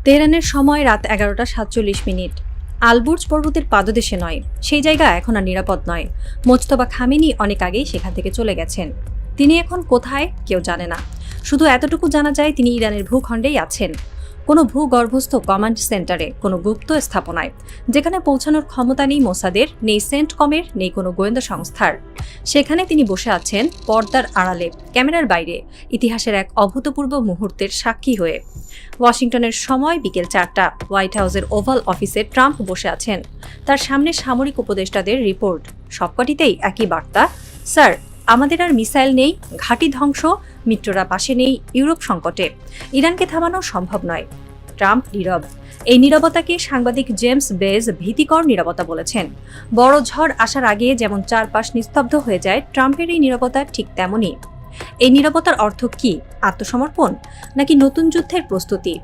তেহরানের সময় রাত 11:47। আলবুর্জ পর্বতের পাদদেশে নয়, সেই জায়গা এখন আর নিরাপদ নয়। মোজতবা খামেনি অনেক আগেই সেখান থেকে চলে গেছেন। তিনি এখন কোথায় কেউ জানে না। শুধু এতটুকু জানা যায় তিনি ইরানের ভূখণ্ডেই আছেন, কোনো ভূগর্ভস্থ কমান্ড সেন্টারে, কোনো গুপ্ত স্থাপনায়, যেখানে পৌঁছানোর ক্ষমতা নেই মোসাদের, নেই সেন্টকমের, নেই কোনো গোয়েন্দা সংস্থার। সেখানে তিনি বসে আছেন পর্দার আড়ালে, ক্যামেরার বাইরে, ইতিহাসের এক অভূতপূর্ব মুহূর্তের সাক্ষী হয়ে। ওয়াশিংটনের সময় বিকেল 4টা। হোয়াইট হাউসের ওভাল অফিসে ট্রাম্প বসে আছেন। তার সামনে সামরিক উপদেষ্টাদের রিপোর্ট, সবকটিতেই একই বার্তা, স্যার আমাদের আর মিসাইল নেই, ঘাঁটি ধ্বংস, মিত্ররা পাশে নেই, ইউরোপ সংকটে, ইরানকে থামানো সম্ভব নয়। ট্রাম্প নীরব। এই নীরবতাকে সাংবাদিক জেমস বেজ ভীতিকর নীরবতা বলেছেন। বড় ঝড় আসার আগে যেমন চারপাশ নিস্তব্ধ হয়ে যায়, ট্রাম্পের এই নীরবতা ঠিক তেমনই। এই নীরবতার অর্থ কি? আত্মসমর্পণ নাকি নতুন যুদ্ধের প্রস্তুতি?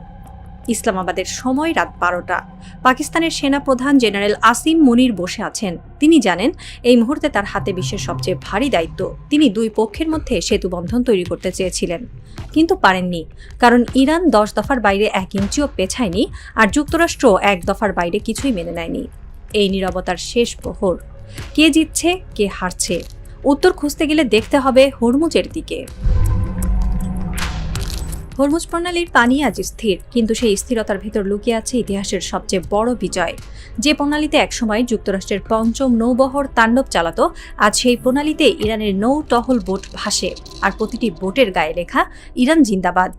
ইসলামাবাদের সময় রাত 12টা। পাকিস্তানের সেনাপ্রধান জেনারেল আসিম মুনির বসে আছেন। তিনি জানেন এই মুহূর্তে তার হাতে বিশ্বের সবচেয়ে ভারী দায়িত্ব। তিনি দুই পক্ষের মধ্যে সেতুবন্ধন তৈরি করতে চেয়েছিলেন, কিন্তু পারেননি, কারণ ইরান 10 দফার বাইরে 1 ইঞ্চিও পেছায়নি, আর যুক্তরাষ্ট্র 1 দফার বাইরে কিছুই মেনে নেয়নি। এই নীরবতার শেষ প্রহর। কে জিতছে, কে হারছে? উত্তর খুঁজতে গেলে দেখতে হবে হরমুজের দিকে। হরমুজ প্রণালীর পানি আজ স্থির, কিন্তু সেই স্থিরতার ভেতর লুকিয়ে আছে ইতিহাসের সবচেয়ে বড় বিজয়। যে প্রণালীতে একসময় যুক্তরাষ্ট্রের 5ম নৌবহর তাণ্ডব চালাত, আজ সেই প্রণালীতে ইরানের নৌ টহল বোট ভাসে, আর প্রতিটি বোটের গায়ে লেখা ইরান জিন্দাবাদ।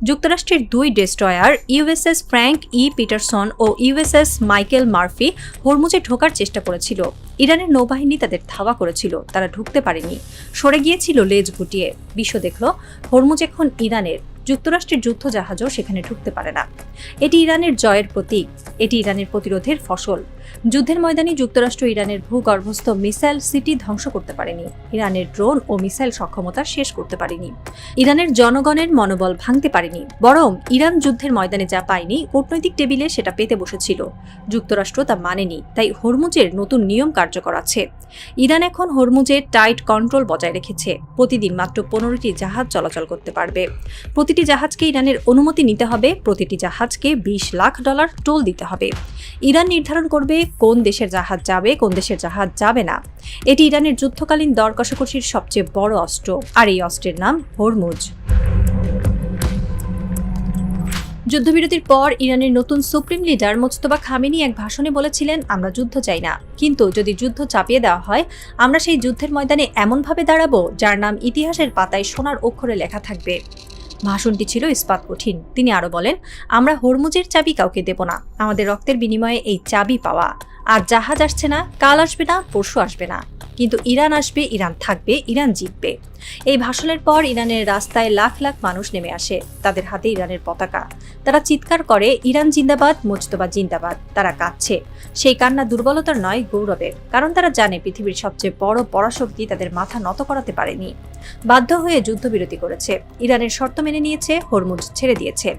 যুক্তরাষ্ট্রের 2 ডেস্ট্রয়ার ইউএসএস ফ্র্যাঙ্ক ই পিটারসন ও ইউএসএস মাইকেল মার্ফি হরমুজে ঢোকার চেষ্টা করেছিল। ইরানের নৌবাহিনী তাদের ধাওয়া করেছিল, তারা ঢুকতে পারেনি, সরে গিয়েছিল লেজ গুটিয়ে। বিশ্ব দেখল হরমুজ এখন ইরানের। যুক্তরাষ্ট্রের যুদ্ধ জাহাজও সেখানে ঢুকতে পারে না। এটি ইরানের জয়ের প্রতীক, এটি ইরানের প্রতিরোধের ফসল। যুদ্ধের ময়দানে যুক্তরাষ্ট্র ইরানের ভূগর্ভস্থ মিসাইল সিটি ধ্বংস করতে পারেনি, ইরানের ড্রোন ও মিসাইল সক্ষমতা শেষ করতে পারেনি, ইরানের জনগণের মনোবল ভাঙতে পারেনি। বরং ইরান যুদ্ধের ময়দানে যা পায়নি, কূটনৈতিক টেবিলে সেটা পেতে বসেছিল। যুক্তরাষ্ট্র তা মানেনি, তাই হরমুজের নতুন নিয়ম কার্যকর আছে। ইরান এখন হরমুজের টাইট কন্ট্রোল বজায় রেখেছে। প্রতিদিন মাত্র 15টি জাহাজ চলাচল করতে পারবে। প্রতিটি জাহাজকে ইরানের অনুমতি নিতে হবে, প্রতিটি জাহাজকে $20 লাখ টোল দিতে হবে। ইরান নির্ধারণ করবে কোন দেশের জাহাজ যাবে, কোন দেশের জাহাজ যাবে না। এটি ইরানের যুদ্ধকালীন দর কষাকষির সবচেয়ে বড় অস্ত্র, আর এই অস্ত্রের নাম হরমুজ। যুদ্ধবিরতির পর ইরানের নতুন সুপ্রিম লিডার মোজতবা খামেনি এক ভাষণে বলেছিলেন, আমরা যুদ্ধ চাই না, কিন্তু যদি যুদ্ধ চাপিয়ে দেওয়া হয়, আমরা সেই যুদ্ধের ময়দানে এমনভাবে দাঁড়াবো যার নাম ইতিহাসের পাতায় সোনার অক্ষরে লেখা থাকবে। ভাষণটি ছিল ইস্পাত কঠিন। তিনি আরো বলেন, আমরা হরমুজের চাবি কাউকে দেব না, আমাদের রক্তের বিনিময়ে এই চাবি পাওয়া। আর জাহাজ আসছে না, কাল আসবে না, পরশু আসবে না, কিন্তু ইরান আসবে, ইরান থাকবে, ইরান জিতবে। এই ভাষণের পর ইরানের রাস্তায় লাখ লাখ মানুষ নেমে আসে, তাদের হাতে ইরানের পতাকা। তারা চিৎকার করে, ইরান জিন্দাবাদ, মোজতবা জিন্দাবাদ। তারা কাঁদছে। সেই কান্না দুর্বলতার নয়, গৌরবের, কারণ তারা জানে পৃথিবীর সবচেয়ে বড় পরাশক্তি তাদের মাথা নত করাতে পারেনি। বাধ্য হয়ে যুদ্ধবিরতি করেছে, ইরানের শর্ত মেনে নিয়েছে, হরমুজ ছেড়ে দিয়েছে।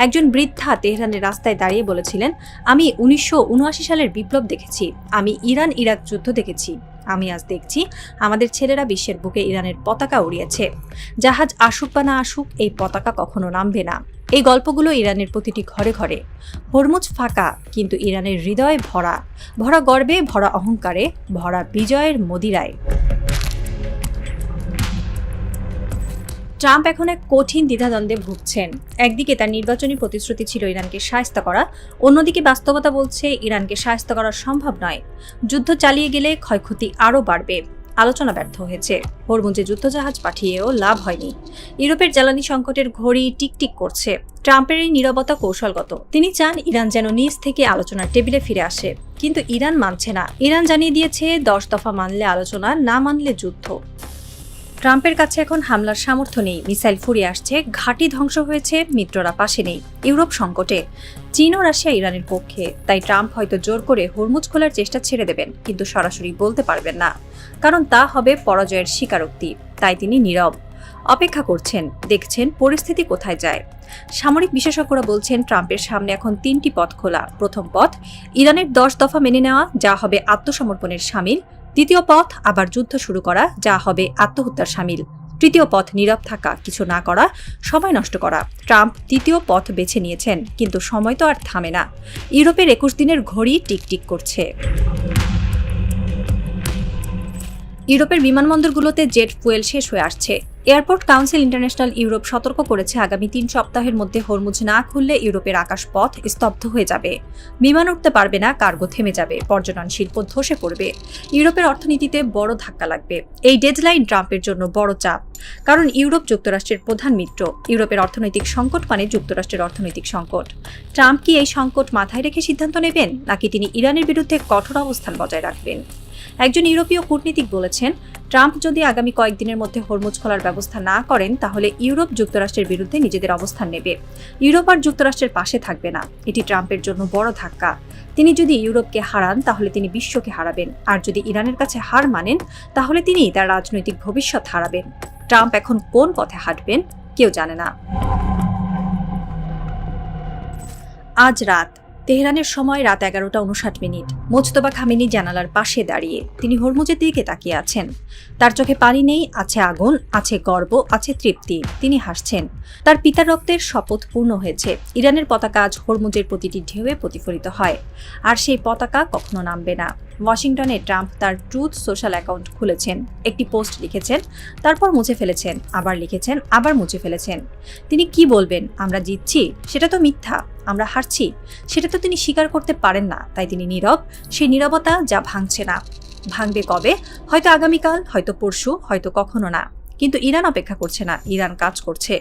একজন বৃদ্ধা তেহরানের রাস্তায় দাঁড়িয়ে বলেছিলেন, আমি 1979 সালের বিপ্লব দেখেছি, আমি ইরান ইরাক যুদ্ধ দেখেছি, আমি আজ দেখছি আমাদের ছেলেরা বিশ্বের বুকে ইরানের পতাকা উড়িয়েছে। জাহাজ আসুক বা না আসুক, এই পতাকা কখনো নামবে না। এই গল্পগুলো ইরানের প্রতিটি ঘরে ঘরে। হরমুজ ফাঁকা, কিন্তু ইরানের হৃদয়ে ভরা, ভরা গর্বে, ভরা অহংকারে, ভরা বিজয়ের মদিরায়। ট্রাম্প এখন এক কঠিন দ্বিধাদ্বন্দ্বে ভুগছেন। একদিকে তার নির্বাচনী প্রতিশ্রুতি ছিল ইরানকে শায়েস্তা করা, অন্যদিকে বাস্তবতা বলছে ইরানকে শায়েস্তা করা সম্ভব নয়। যুদ্ধ চালিয়ে গেলে ক্ষয়ক্ষতি আরও বাড়বে। আলোচনা ব্যর্থ হয়েছে, হরমুজে যুদ্ধজাহাজ পাঠিয়েও লাভ হয়নি। ইউরোপের জ্বালানি সংকটের ঘড়ি টিকটিক করছে। ট্রাম্পের এই নীরবতা কৌশলগত। তিনি চান ইরান যেন নিজ থেকে আলোচনার টেবিলে ফিরে আসে, কিন্তু ইরান মানছে না। ইরান জানিয়ে দিয়েছে 10 দফা মানলে আলোচনা, না মানলে যুদ্ধ। ট্রাম্পের কাছে এখন হামলার সামর্থ্য নেই, মিসাইল ফুরিয়ে আসছে, ঘাঁটি ধ্বংস হয়েছে, মিত্ররা পাশে নেই। ইউরোপ সংকটে, চীন ও রাশিয়া ইরানের পক্ষে। তাই ট্রাম্প হয়তো জোর করে হরমুজ খোলার চেষ্টা ছেড়ে দেবেন, কিন্তু সরাসরি বলতে পারবেন না, কারণ তা হবে পরাজয়ের স্বীকারোক্তি। তাই তিনি নীরব, অপেক্ষা করছেন, দেখছেন পরিস্থিতি কোথায় যায়। সামরিক বিশেষজ্ঞরা বলছেন ট্রাম্পের সামনে এখন 3টি পথ খোলা। প্রথম পথ, ইরানের 10 দফা মেনে নেওয়া, যা হবে আত্মসমর্পণের শামিল। দ্বিতীয় পথ, আবার যুদ্ধ শুরু করা, যা হবে আত্মহত্যার শামিল। তৃতীয় পথ নীরব থাকা, কিছু না করা, সময় নষ্ট করা। ট্রাম্প তৃতীয় পথ বেছে নিয়েছেন, কিন্তু সময় তো আর থামে না। ইউরোপের 21 দিনের ঘড়ি টিকটিক করছে। ইউরোপের বিমানবন্দরগুলোতে জেট ফুয়েল শেষ হয়ে আসছে। এয়ারপোর্ট কাউন্সিল ইন্টারন্যাশনাল ইউরোপ সতর্ক করেছে, আগামী 3 সপ্তাহের মধ্যে হরমুজ না খুললে ইউরোপের আকাশপথ স্তব্ধ হয়ে যাবে। বিমান উঠতে পারবে না, কার্গো থেমে যাবে, পর্যটন শিল্প ধসে পড়বে, ইউরোপের অর্থনীতিতে বড় ধাক্কা লাগবে। এই ডেডলাইন ট্রাম্পের জন্য বড় চাপ, কারণ ইউরোপ যুক্তরাষ্ট্রের প্রধান মিত্র। ইউরোপের অর্থনৈতিক সংকট মানে যুক্তরাষ্ট্রের অর্থনৈতিক সংকট। ট্রাম্প কি এই সংকট মাথায় রেখে সিদ্ধান্ত নেবেন, নাকি তিনি ইরানের বিরুদ্ধে কঠোর অবস্থান বজায় রাখবেন? একজন ইউরোপীয় কূটনীতিক বলেছেন, ট্রাম্প যদি আগামী কয়েকদিনের মধ্যে হরমুজ খোলার ব্যবস্থা না করেন, তাহলে ইউরোপ যুক্তরাষ্ট্রের বিরুদ্ধে নিজেদের অবস্থান নেবে। ইউরোপ আর যুক্তরাষ্ট্রের পাশে থাকবে না। এটি ট্রাম্পের জন্য বড় ধাক্কা। তিনি যদি ইউরোপকে হারান, তাহলে তিনি বিশ্বকে হারাবেন। আর যদি ইরানের কাছে হার মানেন, তাহলে তিনি তার রাজনৈতিক ভবিষ্যৎ হারাবেন। ট্রাম্প এখন কোন পথে হাঁটবেন কেউ জানে না। আজ রাত তেহরানের সময় রাত 11:59। মোজতবা খামেনি জানালার পাশে দাঁড়িয়ে তিনি হরমুজের দিকে তাকিয়ে আছেন। তার চোখে পানি নেই, আছে আগুন, আছে গর্ব, আছে তৃপ্তি। তিনি হাসছেন। তার পিতার রক্তের শপথ পূর্ণ হয়েছে। ইরানের পতাকা আজ হরমুজের প্রতিটি ঢেউয়ে প্রতিফলিত হয়, আর সেই পতাকা কখনো নামবে না। ওয়াশিংটনে ট্রাম্প তার ট্রুথ সোশ্যাল অ্যাকাউন্ট খুলেছেন। একটি পোস্ট লিখেছেন, তারপর মুছে ফেলেছেন, আবার লিখেছেন, আবার মুছে ফেলেছেন। তিনি কি বলবেন? আমরা জিতছি, সেটা তো মিথ্যা। আমরা হারছি, সেটা তো তিনি স্বীকার করতে পারেন না। তাই তিনি নীরব। সেই নীরবতা যা ভাঙছে না। ভাঙবে কবে? হয়তো আগামীকাল, হয়তো পরশু, হয়তো কখনো না। কিন্তু ইরান অপেক্ষা করছে না, ইরান কাজ করছে।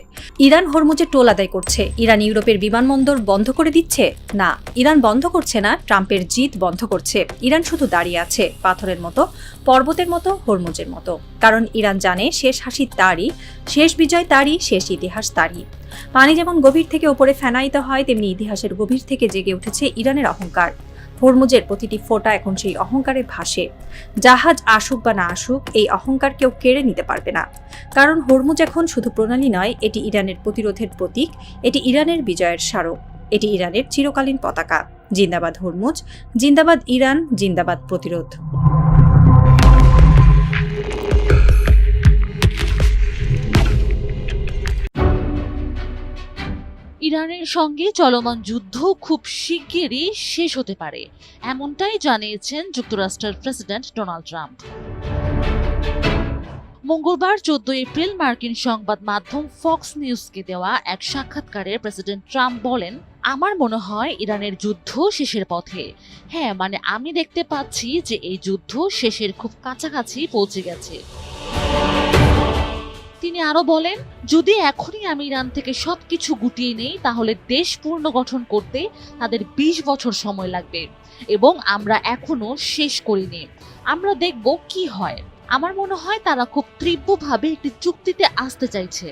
ইরান হরমুজে টোল আদায় করছে। ইরান ইউরোপের বিমানবন্দর বন্ধ করে দিচ্ছে না, ইরান বন্ধ করছে না, ট্রাম্পের জিত বন্ধ করছে। ইরান শুধু দাঁড়িয়ে আছে, পাথরের মতো, পর্বতের মতো, হরমুজের মতো। কারণ ইরান জানে শেষ হাসি তারই, শেষ বিজয় তারই, শেষ ইতিহাস তারই। পানি যেমন গভীর থেকে ওপরে ফেনায়িত হয়, তেমনি ইতিহাসের গভীর থেকে জেগে উঠেছে ইরানের অহংকার। হরমুজের প্রতিটি ফোঁটা এখন সেই অহংকারে ভাসে। জাহাজ আসুক বা না আসুক, এই অহংকার কেউ কেড়ে নিতে পারবে না। কারণ হরমুজ এখন শুধু প্রণালী নয়, এটি ইরানের প্রতিরোধের প্রতীক, এটি ইরানের বিজয়ের স্মারক, এটি ইরানের চিরকালীন পতাকা। জিন্দাবাদ হরমুজ, জিন্দাবাদ ইরান, জিন্দাবাদ প্রতিরোধ। ইরানের সঙ্গে চলমান যুদ্ধ খুব শিগগিরই শেষ হতে পারে, এমনটাই জানিয়েছেন যুক্তরাষ্ট্রের প্রেসিডেন্ট ডোনাল্ড ট্রাম্প। মঙ্গলবার 14 এপ্রিল মার্কিন সংবাদ মাধ্যম ফক্স নিউজকে দেওয়া এক সাক্ষাৎকারে প্রেসিডেন্ট ট্রাম্প বলেন, আমার মনে হয় ইরানের যুদ্ধ শেষের পথে। হ্যাঁ, মানে আমি দেখতে পাচ্ছি যে এই যুদ্ধ শেষের খুব কাছাকাছি পৌঁছে গেছে। তিনি আরো বলেন, যদি এখনই আমি ইরান থেকে সবকিছু গুটিয়ে নেই, তাহলে দেশ পুনর্গঠন করতে তাদের 20 বছর সময় লাগবে এবং আমরা এখনো শেষ করিনি। আমরা দেখব কি হয়। আমার মনে হয় তারা খুব তীব্রভাবে একটি চুক্তিতে আসতে চাইছে।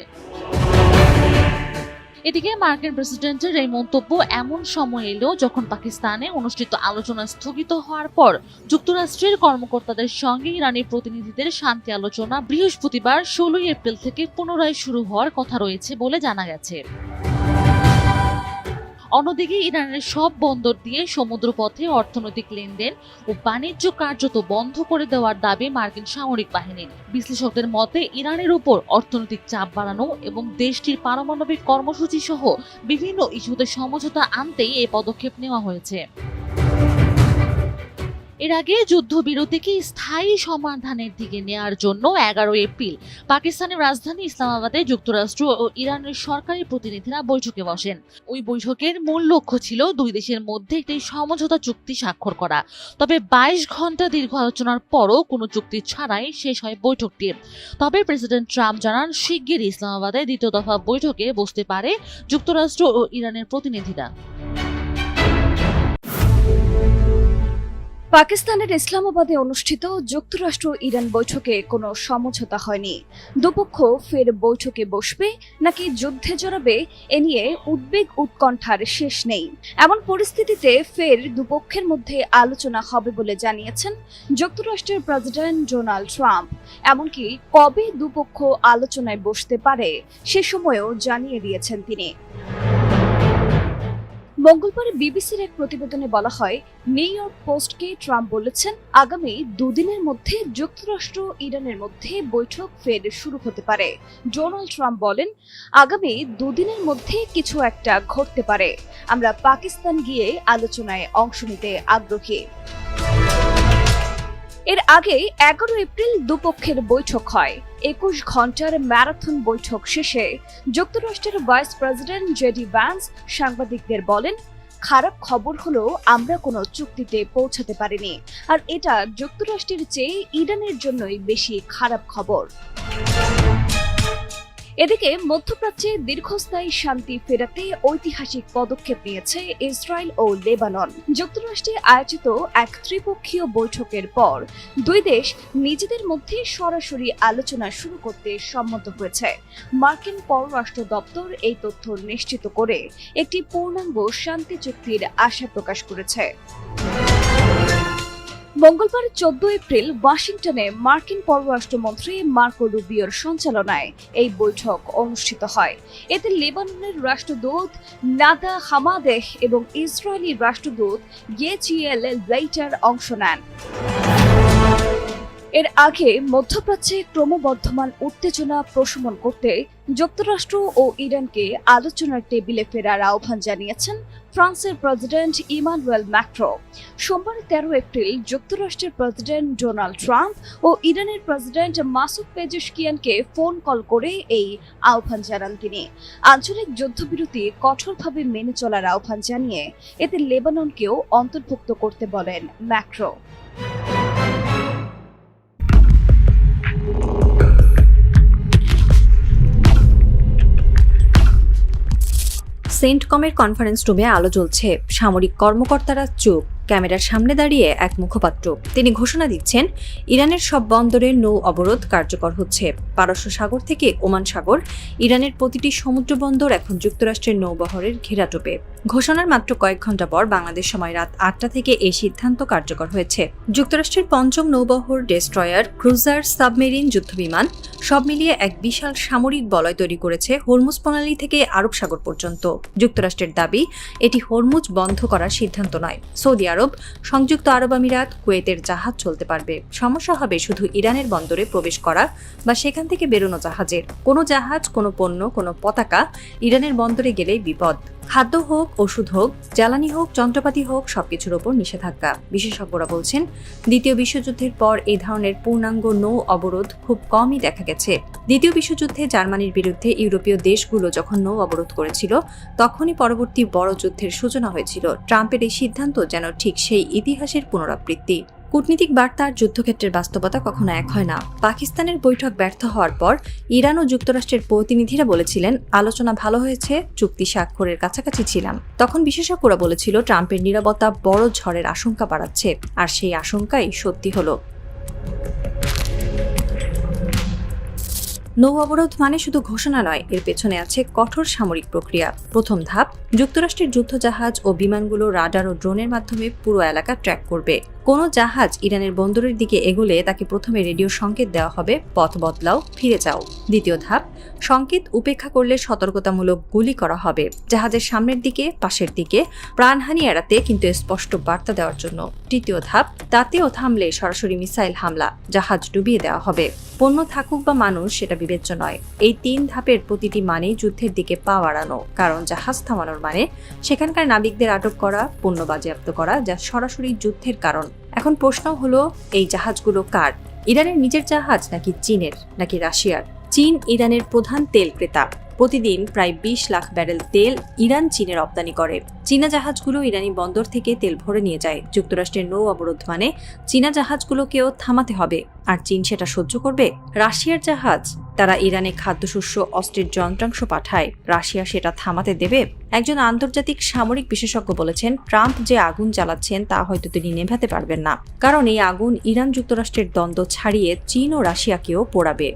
এদিকে মার্কিন প্রেসিডেন্টের এই মন্তব্য এমন সময় এলো যখন পাকিস্তানে অনুষ্ঠিত আলোচনা স্থগিত হওয়ার পর যুক্তরাষ্ট্রের কর্মকর্তাদের সঙ্গে ইরানি প্রতিনিধিদের শান্তি আলোচনা বৃহস্পতিবার 16 এপ্রিল থেকে পুনরায় শুরু হওয়ার কথা রয়েছে বলে জানা গেছে। অন্যদিকে ইরানের সব বন্দর দিয়ে সমুদ্রপথে অর্থনৈতিক লেনদেন ও বাণিজ্য কার্যত বন্ধ করে দেওয়ার দাবি মার্কিন সামরিক বাহিনীর। বিশ্লেষকদের মতে ইরানের উপর অর্থনৈতিক চাপ বাড়ানো এবং দেশটির পারমাণবিক কর্মসূচি সহ বিভিন্ন ইস্যুতে সমঝোতা আনতেই এই পদক্ষেপ নেওয়া হয়েছে। এর আগে যুদ্ধবিরতিকে স্থায়ী সমাধানের দিকে নেয়ার জন্য 11 এপ্রিল পাকিস্তানের রাজধানী ইসলামাবাদে যুক্তরাষ্ট্র ও ইরানের সরকারি প্রতিনিধিরা বৈঠকে বসেন। ওই বৈঠকের মূল লক্ষ্য ছিল দুই দেশের মধ্যে একটি সমঝোতা চুক্তি স্বাক্ষর করা। তবে 22 ঘন্টা দীর্ঘ আলোচনার পরও কোনো চুক্তি ছাড়াই শেষ হয় বৈঠকটি। তবে প্রেসিডেন্ট ট্রাম্প জানান, শিগগিরই ইসলামাবাদে দ্বিতীয় দফা বৈঠকে বসতে পারে যুক্তরাষ্ট্র ও ইরানের প্রতিনিধিরা। পাকিস্তানের ইসলামাবাদে অনুষ্ঠিত যুক্তরাষ্ট্র ইরান বৈঠকে কোনো সমঝোতা হয়নি। দুপক্ষ ফের বৈঠকে বসবে নাকি যুদ্ধে জড়াবে, এ নিয়ে উদ্বেগ উৎকণ্ঠার শেষ নেই। এমন পরিস্থিতিতে ফের দুপক্ষের মধ্যে আলোচনা হবে বলে জানিয়েছেন যুক্তরাষ্ট্রের প্রেসিডেন্ট ডোনাল্ড ট্রাম্প। এমনকি কবে দুপক্ষ আলোচনায় বসতে পারে সে সময়ও জানিয়ে দিয়েছেন তিনি। মঙ্গলবার বিবিসির এক প্রতিবেদনে বলা হয়, নিউ ইয়র্ক পোস্টকে ট্রাম্প বলেছেন আগামী দুদিনের মধ্যে যুক্তরাষ্ট্র ইরানের মধ্যে বৈঠক ফের শুরু হতে পারে। ডোনাল্ড ট্রাম্প বলেন, আগামী দুদিনের মধ্যে কিছু একটা ঘটতে পারে। আমরা পাকিস্তান গিয়ে আলোচনায় অংশ নিতে আগ্রহী। এর আগে 11 এপ্রিল দুপক্ষের বৈঠক হয়। 21 ঘন্টার ম্যারাথন বৈঠক শেষে যুক্তরাষ্ট্রের ভাইস প্রেসিডেন্ট জেডি ভ্যান্স সাংবাদিকদের বলেন, খারাপ খবর হলো আমরা কোনো চুক্তিতে পৌঁছাতে পারিনি, আর এটা যুক্তরাষ্ট্রের চেয়ে ইরানের জন্যই বেশি খারাপ খবর। এদিকে মধ্যপ্রাচ্যে দীর্ঘস্থায়ী শান্তি ফেরাতে ঐতিহাসিক পদক্ষেপ নিয়েছে ইসরায়েল ও লেবানন। যুক্তরাষ্ট্রে আয়োজিত এক ত্রিপক্ষীয় বৈঠকের পর দুই দেশ নিজেদের মধ্যে সরাসরি আলোচনা শুরু করতে সম্মত হয়েছে। মার্কিন পররাষ্ট্র দপ্তর এই তথ্য নিশ্চিত করে একটি পূর্ণাঙ্গ শান্তি চুক্তির আশা প্রকাশ করেছে। মঙ্গলবার 14 এপ্রিল ওয়াশিংটনে মার্কিন পররাষ্ট্রমন্ত্রী মার্কো রুবিওর সঞ্চালনায় এই বৈঠক অনুষ্ঠিত হয়। এতে লেবাননের রাষ্ট্রদূত নাদা হামাদেহ এবং ইসরায়েলি রাষ্ট্রদূত ইয়েজিয়েল লেইটার অংশ নেন। এর আগে মধ্যপ্রাচ্যে ক্রমবর্ধমান উত্তেজনা প্রশমন করতে যুক্তরাষ্ট্র ও ইরানকে আলোচনার টেবিলে ফেরার আহ্বান জানিয়েছেন ফ্রান্সের প্রেসিডেন্ট ইমানুয়েল ম্যাক্রো। সোমবার 13 এপ্রিল যুক্তরাষ্ট্রের প্রেসিডেন্ট ডোনাল্ড ট্রাম্প ও ইরানের প্রেসিডেন্ট মাসুদ পেজেশকিয়ানকে ফোন কল করে এই আহ্বান জানান তিনি। আঞ্চলিক যুদ্ধবিরতি কঠোরভাবে মেনে চলার আহ্বান জানিয়ে এতে লেবাননকেও অন্তর্ভুক্ত করতে বলেন ম্যাক্রো। সেন্টকমের কনফারেন্স রুমে আলো জ্বলছে, সামরিক কর্মকর্তারা চুপ। ক্যামেরার সামনে দাঁড়িয়ে এক মুখপাত্র, তিনি ঘোষণা দিচ্ছেন ইরানের সব বন্দরের নৌ অবরোধ কার্যকর হচ্ছে। পারস্য সাগর থেকে ওমান সাগর, ইরানের প্রতিটি সমুদ্র বন্দর এখন যুক্তরাষ্ট্রের নৌবহরের ঘেরাটোপে। ঘোষণার মাত্র কয়েক ঘন্টা পর বাংলাদেশ সময় রাত 8টা থেকে এই সিদ্ধান্ত কার্যকর হয়েছে। যুক্তরাষ্ট্রের পঞ্চম নৌবহর, ডেস্ট্রয়ার, ক্রুজার, সাবমেরিন, যুদ্ধবিমান সব মিলিয়ে এক বিশাল সামরিক বলয় তৈরি করেছে হরমুজ প্রণালী থেকে আরব সাগর পর্যন্ত। যুক্তরাষ্ট্রের দাবি, এটি হরমুজ বন্ধ করার সিদ্ধান্ত নয়। সৌদি আরব, সংযুক্ত আরব আমিরাত, কুয়েতের জাহাজ চলতে পারবে। সমস্যা হবে শুধু ইরানের বন্দরে প্রবেশ করা বা সেখান থেকে বেরোনো জাহাজের। কোনো জাহাজ, কোনো পণ্য, কোনো পতাকা ইরানের বন্দরে গেলেই বিপদ। খাদ্য হোক, ওষুধ হোক, জ্বালানি হোক, যন্ত্রপাতি হোক, সবকিছুর ওপর নিষেধাজ্ঞা। বিশেষজ্ঞরা বলছেন, দ্বিতীয় বিশ্বযুদ্ধের পর এই ধরনের পূর্ণাঙ্গ নৌ অবরোধ খুব কমই দেখা গেছে। দ্বিতীয় বিশ্বযুদ্ধে জার্মানির বিরুদ্ধে ইউরোপীয় দেশগুলো যখন নৌ অবরোধ করেছিল, তখনই পরবর্তী বড় যুদ্ধের সূচনা হয়েছিল। ট্রাম্পের এই সিদ্ধান্ত যেন ঠিক সেই ইতিহাসের পুনরাবৃত্তি। কূটনীতিক বার্তা আর যুদ্ধক্ষেত্রের বাস্তবতা কখনো এক হয় না। পাকিস্তানের বৈঠক ব্যর্থ হওয়ার পর ইরান ও যুক্তরাষ্ট্রের প্রতিনিধিরা বলেছিলেন, আলোচনা ভালো হয়েছে, চুক্তি স্বাক্ষরের কাছাকাছি ছিলাম। তখন বিশেষজ্ঞরা বলেছিল ট্রাম্পের নীরবতা বড় ঝড়ের আশঙ্কা বাড়াচ্ছে, আর সেই আশঙ্কাই সত্যি হলো। নৌ অবরোধ মানে শুধু ঘোষণা নয়, এর পেছনে আছে কঠোর সামরিক প্রক্রিয়া। প্রথম ধাপ, যুক্তরাষ্ট্রের যুদ্ধজাহাজ ও বিমানগুলো রাডার ও ড্রোনের মাধ্যমে পুরো এলাকা ট্র্যাক করবে। কোনো জাহাজ ইরানের বন্দরের দিকে এগোলে তাকে প্রথমে রেডিও সংকেত দেওয়া হবে, পথ বদলাও, ফিরে যাও। দ্বিতীয় ধাপ, সংকেত উপেক্ষা করলে সতর্কতামূলক গুলি করা হবে, জাহাজের সামনের দিকে, পাশের দিকে, প্রাণহানি এড়াতে কিন্তু স্পষ্ট বার্তা দেওয়ার জন্য। তৃতীয় ধাপ, তাতেও থামলে সরাসরি মিসাইল হামলা, জাহাজ ডুবিয়ে দেওয়া হবে। পণ্য থাকুক বা মানুষ, সেটা বিবেচ্য নয়। এই 3 ধাপের প্রতিটি মানেই যুদ্ধের দিকে পা বাড়ানো, কারণ জাহাজ থামানোর মানে সেখানকার নাবিকদের আটক করা, পণ্য বাজেয়াপ্ত করা, যা সরাসরি যুদ্ধের কারণ। এখন প্রশ্ন হলো, এই জাহাজগুলো কার? ইরানের নিজের জাহাজ, নাকি চীনের, নাকি রাশিয়ার? চীন ইরানের প্রধান তেল ক্রেতা। প্রতিদিন প্রায় 20 লাখ ব্যারেল তেল ইরান চীনে রপ্তানি করে। চীনা জাহাজগুলো ইরানি বন্দর থেকে তেল ভরে নিয়ে যায়। যুক্তরাষ্ট্রের নৌ অবরোধ মানে চীনা জাহাজগুলোকেও থামাতে হবে, আর চীন সেটা সহ্য করবে? রাশিয়ার জাহাজ, তারা ইরানে খাদ্যশস্য, অস্ত্রের যন্ত্রাংশ পাঠায়, রাশিয়া সেটা থামাতে দেবে? একজন আন্তর্জাতিক সামরিক বিশেষজ্ঞ বলেছেন, ট্রাম্প যে আগুন জ্বালাচ্ছেন তা হয়তো তিনি নেভাতে পারবেন না, কারণ এই আগুন ইরান যুক্তরাষ্ট্রের দ্বন্দ্ব ছাড়িয়ে চীন ও রাশিয়াকেও পোড়াবে।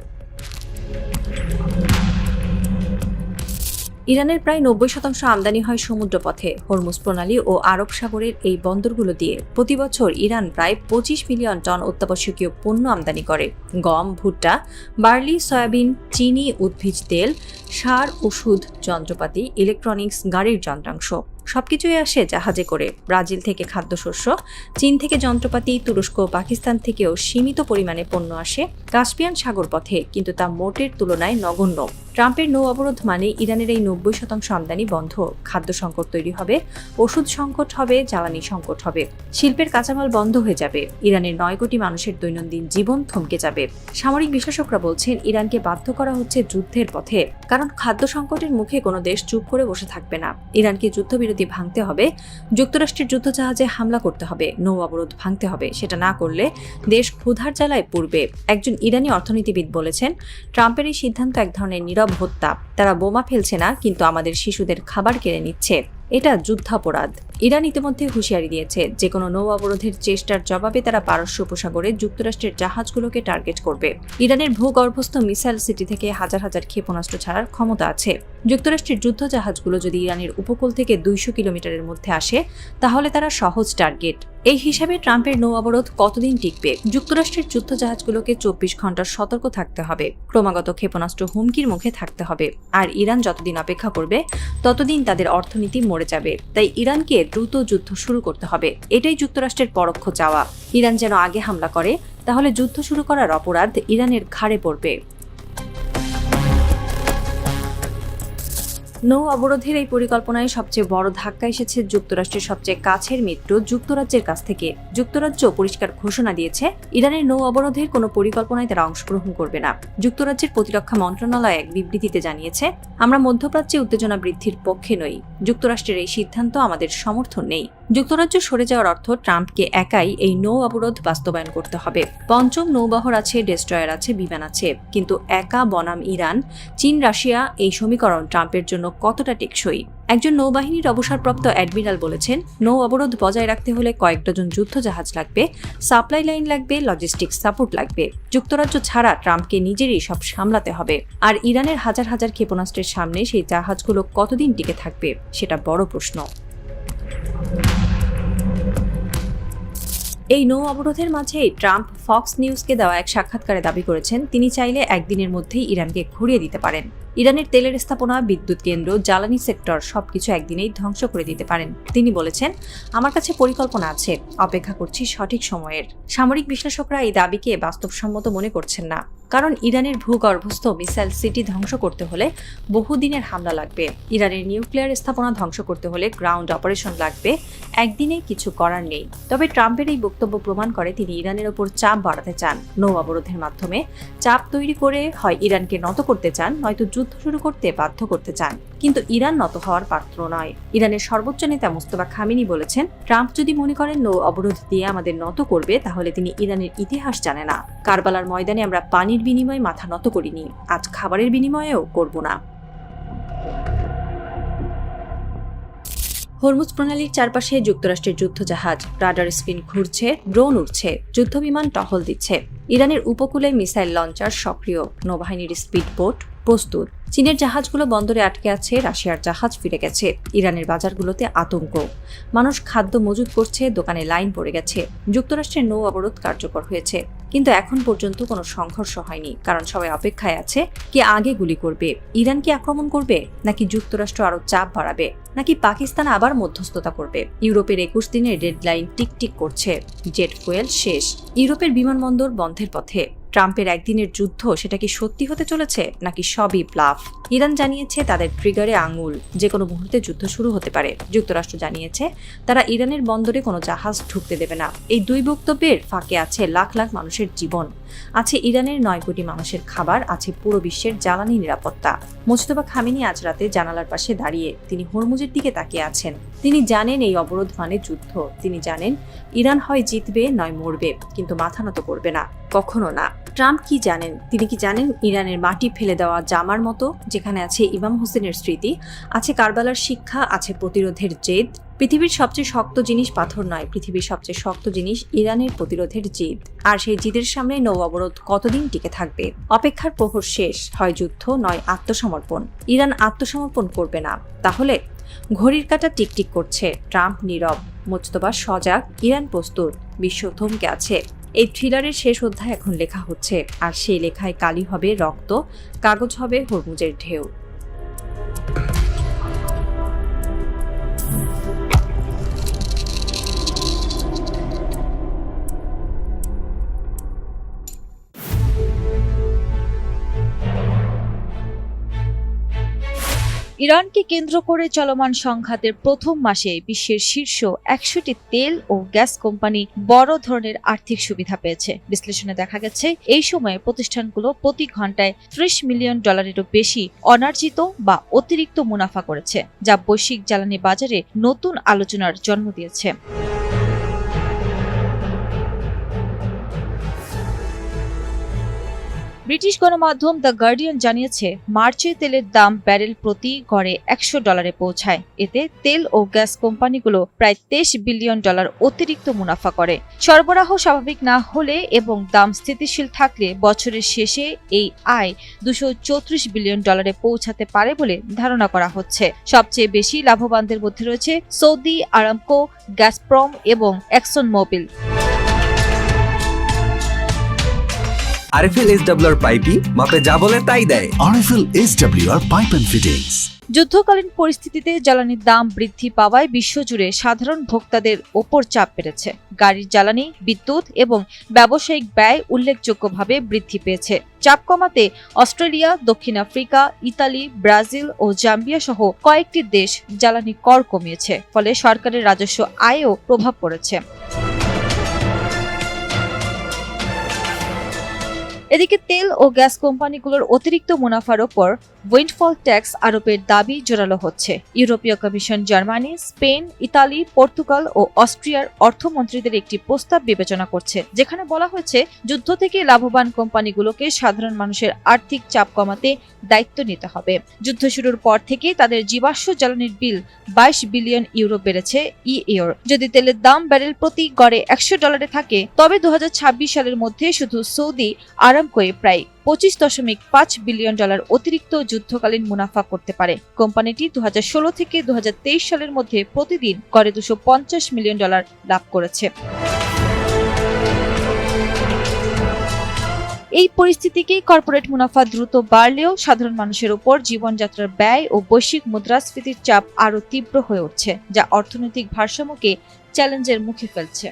ইরানের প্রায় 90% আমদানি হয় সমুদ্রপথে। হরমুজ প্রণালী ও আরব সাগরের এই বন্দরগুলো দিয়ে প্রতি বছর ইরান প্রায় 25 মিলিয়ন টন অত্যাবশ্যকীয় পণ্য আমদানি করে। গম, ভুট্টা, বার্লি, সয়াবিন, চিনি, উদ্ভিজ তেল, সার, ওষুধ, যন্ত্রপাতি, ইলেকট্রনিক্স, গাড়ির যন্ত্রাংশ। সবকিছুই আসে জাহাজে করে। ব্রাজিল থেকে খাদ্যশস্য, চীন থেকে যন্ত্রপাতি, তুরস্ক ও পাকিস্তান থেকেও সীমিত পরিমাণে পণ্য আসে কাস্পিয়ান সাগর পথে, কিন্তু তা মোটের তুলনায় নগণ্য। ট্রাম্পের নৌ অবরোধ মানে ইরানের এই 90% আমদানি বন্ধ, খাদ্য সংকট তৈরি হবে, ওষুধ সংকট হবে, জ্বালানি সংকট হবে, শিল্পের কাঁচামাল বন্ধ হয়ে যাবে, ইরানের 9 কোটি মানুষের দৈনন্দিন জীবন থমকে যাবে। সামরিক বিশ্লেষকরা বলছেন ইরানকে বাধ্য করা হচ্ছে যুদ্ধের পথে, কারণ খাদ্য সংকটের মুখে কোনো দেশ চুপ করে বসে থাকবে না। ইরানকে যুদ্ধবিরতি ভাঙতে হবে, যুক্তরাষ্ট্রের যুদ্ধজাহাজে হামলা করতে হবে, নৌ অবরোধ ভাঙতে হবে। সেটা না করলে দেশ ক্ষুধার জ্বালায় পুড়বে। একজন ইরানি অর্থনীতিবিদ বলেছেন, ট্রাম্পের এই সিদ্ধান্ত এক ধরনের নীরব হত্যা। তারা বোমা ফেলছে না, কিন্তু আমাদের শিশুদের খাবার কেড়ে নিচ্ছে। এটা যুদ্ধাপরাধ। ইরান ইতিমধ্যে হুঁশিয়ারি দিয়েছে, যে কোনো নৌ অবরোধের চেষ্টার জবাবে তারা পারস্য উপসাগরে যুক্তরাষ্ট্রের জাহাজগুলোকে টার্গেট করবে। ইরানের ভূগর্ভস্থ মিসাইল সিটি থেকে হাজার হাজার ক্ষেপণাস্ত্র ছাড়ার ক্ষমতা আছে। যুক্তরাষ্ট্রের যুদ্ধ জাহাজগুলো যদি ইরানের উপকূল থেকে 200 কিলোমিটারের মধ্যে আসে, তাহলে তারা সহজ টার্গেট। এই হিসাবে ট্রাম্পের নৌ অবরোধ কতদিন টিকবে? যুক্তরাষ্ট্রের যুদ্ধ জাহাজগুলোকে 24 ঘন্টা সতর্ক থাকতে হবে, ক্রমাগত ক্ষেপণাস্ত্র হুমকির মুখে থাকতে হবে। আর ইরান যতদিন অপেক্ষা করবে, ততদিন তাদের অর্থনীতি মরে যাবে। তাই ইরানকে দ্রুত যুদ্ধ শুরু করতে হবে। এটাই যুক্তরাষ্ট্রের পরোক্ষ চাওয়া। ইরান যেন আগে হামলা করে, তাহলে যুদ্ধ শুরু করার অপরাধ ইরানের ঘাড়ে পড়বে। নৌ অবরোধের এই পরিকল্পনায় সবচেয়ে বড় ধাক্কা এসেছে যুক্তরাষ্ট্রের সবচেয়ে কাছের মিত্র যুক্তরাজ্যের কাছ থেকে। যুক্তরাজ্য পরিষ্কার ঘোষণা দিয়েছে, ইরানের নৌ অবরোধের কোনো পরিকল্পনায় তারা অংশগ্রহণ করবে না। যুক্তরাজ্যের প্রতিরক্ষা মন্ত্রণালয় এক বিবৃতিতে জানিয়েছে, আমরা মধ্যপ্রাচ্যে উত্তেজনা বৃদ্ধির পক্ষে নই। যুক্তরাষ্ট্রের এই সিদ্ধান্ত আমাদের সমর্থন নেই। যুক্তরাজ্য সরে যাওয়ার অর্থ ট্রাম্পকে একাই এই নৌ অবরোধ বাস্তবায়ন করতে হবে। পঞ্চম নৌবহর আছে, ডেস্ট্রয়ার আছে, বিমান আছে, কিন্তু একা বনাম ইরান, চীন, রাশিয়া, এই সমীকরণ ট্রাম্পের জন্য কতটা টেকসই? একজন নৌবাহিনীর অবসরপ্রাপ্ত অ্যাডমিরাল বলেছেন, নৌ অবরোধ বজায় রাখতে হলে কয়েক ডজন যুদ্ধ জাহাজ লাগবে, সাপ্লাই লাইন লাগবে, লজিস্টিক্স সাপোর্ট লাগবে। যুক্তরাজ্য ছাড়া ট্রাম্পকে নিজেরই সব সামলাতে হবে। আর ইরানের হাজার হাজার ক্ষেপণাস্ত্রের সামনে সেই জাহাজগুলো কতদিন টিকে থাকবে, সেটা বড় প্রশ্ন। এই নৌ অবরোধের মাঝেই ট্রাম্প ফক্স নিউজকে দেওয়া এক সাক্ষাৎকারে দাবি করেছেন, তিনি চাইলে একদিনের মধ্যেই ইরানকে ঘুরিয়ে দিতে পারেন। ইরানের তেলের স্থাপনা, বিদ্যুৎ কেন্দ্র, জ্বালানি সেক্টর সবকিছু একদিনেই ধ্বংস করে দিতে পারেন। তিনি বলেছেন, আমার কাছে পরিকল্পনা আছে, অপেক্ষা করছি সঠিক সময়ের। সামরিক বিশ্লেষকরা এই দাবিকে বাস্তবসম্মত মনে করছেন না, কারণ ইরানের ভূগর্ভস্থ মিসাইল সিটি ধ্বংস করতে হলে বহুদিনের হামলা লাগবে। ইরানের নিউক্লিয়ার স্থাপনা ধ্বংস করতে হলে গ্রাউন্ড অপারেশন লাগবে। একদিনে কিছু করার নেই। তবে ট্রাম্পের এই বক্তব্য প্রমাণ করে তিনি ইরানের ওপর চাপ বাড়াতে চান। নৌ অবরোধের মাধ্যমে চাপ তৈরি করে হয় ইরানকে নত করতে চান, নয়তো যুদ্ধ শুরু করতে বাধ্য করতে চান। কিন্তু ইরান নত হওয়ার পাত্র নয়। ইরানের সর্বোচ্চ নেতা মুস্তফা খামেনি বলেছেন, ট্রাম্প যদি মনে করেন নৌ অবরোধ দিয়ে আমাদের নত করবে, তাহলে তিনি ইরানের ইতিহাস জানে না। কারবালার ময়দানে আমরা পানির বিনিময়ে মাথা নত করিনি, আজ খাবারের বিনিময়েও করব না। হরমুজ প্রণালীর চারপাশে যুক্তরাষ্ট্রের যুদ্ধজাহাজ, রাডার স্ক্রিন ঘুরছে, ড্রোন উড়ছে, যুদ্ধবিমান টহল দিচ্ছে। ইরানের উপকূলে মিসাইল লঞ্চার সক্রিয়, নৌবাহিনীর স্পিড বোট প্রস্তুত। চীনের জাহাজগুলো বন্দরে আটকে আছে, রাশিয়ার জাহাজ ফিরে গেছে। ইরানের বাজারগুলোতে আতঙ্ক, মানুষ খাদ্য মজুত করছে, দোকানে লাইন পড়ে গেছে। যুক্তরাষ্ট্রের নৌ অবরোধ কার্যকর হয়েছে, কিন্তু এখন পর্যন্ত কোনো সংঘর্ষ হয়নি, কারণ সবাই অপেক্ষায় আছে কে আগে গুলি করবে। ইরান কি আক্রমণ করবে, নাকি যুক্তরাষ্ট্র আরো চাপ বাড়াবে, নাকি পাকিস্তান আবার মধ্যস্থতা করবে? ইউরোপের 21 দিনের ডেডলাইন টিকটিক করছে। জেট ফুয়েল শেষ, ইউরোপের বিমানবন্দর বন্ধের পথে। ট্রাম্পের একদিনের যুদ্ধ সেটা কি সত্যি হতে চলেছে, নাকি সবই ব্লাফ? ইরান জানিয়েছে তাদের ট্রিগারে আঙুল, যে কোনো মুহূর্তে যুদ্ধ শুরু হতে পারে। যুক্তরাষ্ট্র জানিয়েছে তারা ইরানের বন্দরে কোনো জাহাজ ঢুকতে দেবে না। এই দুই বক্তব্যের ফাঁকে আছে লাখ লাখ মানুষের জীবন, আছে ইরানের 9 কোটি মানুষের খাবার, আছে পুরো বিশ্বের জ্বালানি নিরাপত্তা। মুজতবা খামেনি আজ রাতে জানালার পাশে দাঁড়িয়ে তিনি হরমুজের দিকে তাকিয়ে আছেন। তিনি জানেন এই অবরোধ মানে যুদ্ধ। তিনি জানেন ইরান হয় জিতবে নয় মরবে, কিন্তু মাথা নত করবে না, কখনো না। ট্রাম্প কি জানেন? তিনি কি জানেন ইরানের মাটি ফেলে দেওয়া জামার মতো, যেখানে আছে ইমাম হোসেনের স্মৃতি, আছে কারবালার শিক্ষা, আছে প্রতিরোধের জেদ। পৃথিবীর সবচেয়ে শক্ত জিনিস পাথর নয়, পৃথিবীর সবচেয়ে শক্ত জিনিস ইরানের প্রতিরোধের জিদ। আর সেই জিদের সামনে নৌ অবরোধ কতদিন টিকে থাকবে? অপেক্ষার প্রহর শেষ, হয় যুদ্ধ নয় আত্মসমর্পণ। ইরান আত্মসমর্পণ করবে না। তাহলে ঘড়ির কাঁটা টিকটিক করছে, ট্রাম্প নীরব, মুজতবা সজাগ, ইরান প্রস্তুত, বিশ্ব থমকে আছে। এই থ্রিলারের শেষ অধ্যায় এখন লেখা হচ্ছে, আর সেই লেখায় কালি হবে রক্ত, কাগজ হবে হরমুজের ঢেউ। ইরানকে কেন্দ্র করে চলমান সংঘাতের প্রথম মাসে বিশ্বের শীর্ষ 100টি তেল ও গ্যাস কোম্পানি বড় ধরনের আর্থিক সুবিধা পেয়েছে। বিশ্লেষণে দেখা গেছে এই সময়ে প্রতিষ্ঠানগুলো প্রতি ঘন্টায় $30 মিলিয়ন বেশি অনার্জিত বা অতিরিক্ত মুনাফা করেছে, যা বৈশ্বিক জ্বালানি বাজারে নতুন আলোচনার জন্ম দিয়েছে। ব্রিটিশ গণমাধ্যম দ্য গার্ডিয়ান জানিয়েছে, মার্চে তেলের দাম ব্যারেল প্রতি গড়ে $100 পৌঁছায়। এতে তেল ও গ্যাস কোম্পানিগুলো প্রায় $23 বিলিয়ন অতিরিক্ত মুনাফা করে। সরবরাহ স্বাভাবিক না হলে এবং দাম স্থিতিশীল থাকলে বছরের শেষে এই আয় $234 বিলিয়ন পৌঁছাতে পারে বলে ধারণা করা হচ্ছে। সবচেয়ে বেশি লাভবানদের মধ্যে রয়েছে সৌদি আরামকো, গ্যাসপ্রম এবং এক্সন মোবিল। আরএফএল এসডব্লিউআর পাইপই মাপে যা বলে তাই দেয়। RFL SWR pipe and fittings. যুদ্ধকালীন পরিস্থিতিতে জ্বালানির দাম বৃদ্ধি পাওয়ায় বিশ্বজুড়ে সাধারণ ভোক্তাদের ওপর চাপ বেড়েছে। গাড়ির জ্বালানি, বিদ্যুৎ এবং ব্যবসায়িক ব্যয় উল্লেখযোগ্যভাবে বৃদ্ধি পেয়েছে। চাপ কমাতে অস্ট্রেলিয়া, দক্ষিণ আফ্রিকা, ইতালি, ব্রাজিল ও জাম্বিয়া সহ কয়েকটি দেশ জ্বালানি কর কমিয়েছে, ফলে সরকারের রাজস্ব আয়েও প্রভাব পড়েছে। এদিকে তেল ও গ্যাস কোম্পানিগুলোর অতিরিক্ত মুনাফার ওপর উইন্ডফল ট্যাক্স আরোপের দাবি জোরালো হচ্ছে। ইউরোপীয় commission Germany, Spain, Italy, Portugal ও অস্ট্রিয়ার অর্থমন্ত্রীদের একটি প্রস্তাব বিবেচনা করছে, যেখানে বলা হয়েছে যুদ্ধ থেকে লাভবান কোম্পানিগুলোকে সাধারণ মানুষের আর্থিক চাপ কমাতে দায়িত্ব নিতে হবে। যুদ্ধ শুরুর পর থেকে তাদের জীবাশ্ম জ্বালানির বিল $22 বিলিয়ন বেড়েছে ইইউর। যদি তেলের দাম ব্যারেল প্রতি গড়ে $100 থাকে, তবে 2026 সালের মধ্যে শুধু সৌদি আরামকোয়ে প্রায় $25.5 বিলিয়ন অতিরিক্ত যুদ্ধকালীন মুনাফা করতে পারে। কোম্পানিটি 2016 থেকে 2023 সালের মধ্যে প্রতিদিন গড়ে $250 মিলিয়ন লাভ করেছে। এই পরিস্থিতিকে কর্পোরেট মুনাফা দ্রুত বাড়লেও সাধারণ মানুষের উপর জীবনযাত্রার ব্যয় ও বৈশ্বিক মুদ্রাস্ফীতির চাপ আরও তীব্র হয়ে উঠছে, যা অর্থনৈতিক ভারসাম্যকে চ্যালেঞ্জের মুখে ফেলছে।